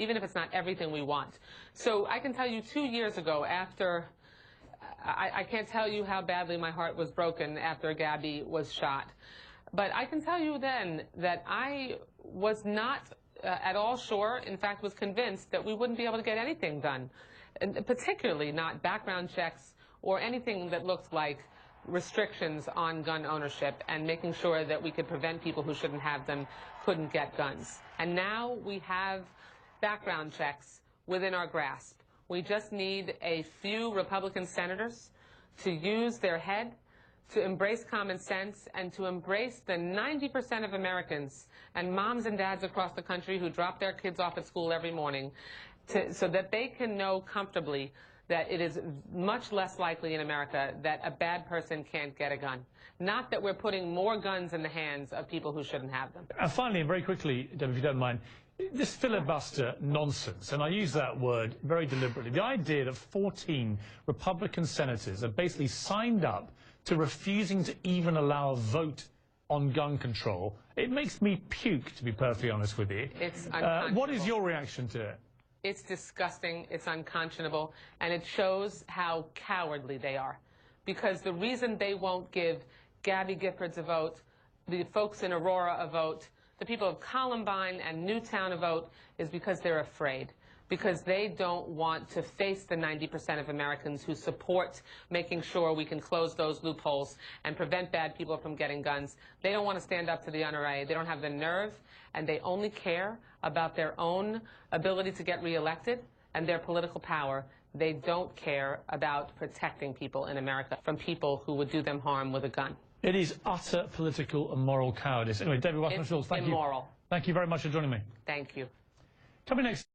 even if it's not everything we want. So I can tell you 2 years ago, after, I can't tell you how badly my heart was broken after Gabby was shot. But I can tell you then that I was not at all sure, in fact was convinced that we wouldn't be able to get anything done, and particularly not background checks or anything that looked like restrictions on gun ownership and making sure that we could prevent people who shouldn't have them couldn't get guns. And now we have background checks within our grasp. We just need a few Republican senators to use their head, to embrace common sense, and to embrace the 90% of Americans and moms and dads across the country who drop their kids off at school every morning, so that they can know comfortably that it is much less likely in America that a bad person can't get a gun. Not that we're putting more guns in the hands of people who shouldn't have them. And finally, and very quickly, Debbie, if you don't mind, this filibuster nonsense, and I use that word very deliberately, the idea that 14 Republican senators have basically signed up to refusing to even allow a vote on gun control, it makes me puke, to be perfectly honest with you. It's unconscionable. What is your reaction to it? It's disgusting, it's unconscionable, and it shows how cowardly they are. Because the reason they won't give Gabby Giffords a vote, the folks in Aurora a vote, the people of Columbine and Newtown a vote, is because they're afraid. Because they don't want to face the 90% of Americans who support making sure we can close those loopholes and prevent bad people from getting guns. They don't want to stand up to the NRA. They don't have the nerve, and they only care about their own ability to get reelected and their political power. They don't care about protecting people in America from people who would do them harm with a gun. It is utter political and moral cowardice. Anyway, David Wasserman Schultz, thank you. Immoral. Thank you very much for joining me. Thank you. Coming next.